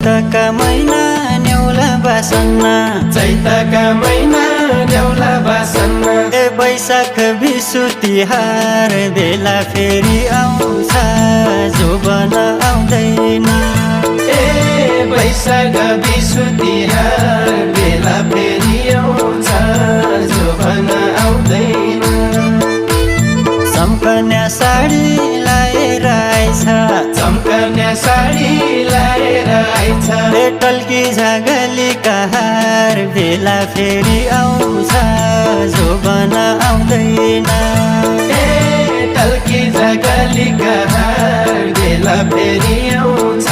चैतका महिना न्याउला बासन्न चैतका महिना न्याउला बासन्न ए वैशाख विषु तिहार बेला फेरि आउँछ जोबन आउँदैन ए वैशाख विषु तिहार बेला फेरि आउँछ जोबन आउँदैन चम्कन्या साडी लाएर आइछ चम्कन्या साडी लाएर आइछ टल्की झागली कहार बेला फेरि आउँछ जोबन आउँदैन ए टल्की झागली कहार बेला फेरि आउँछ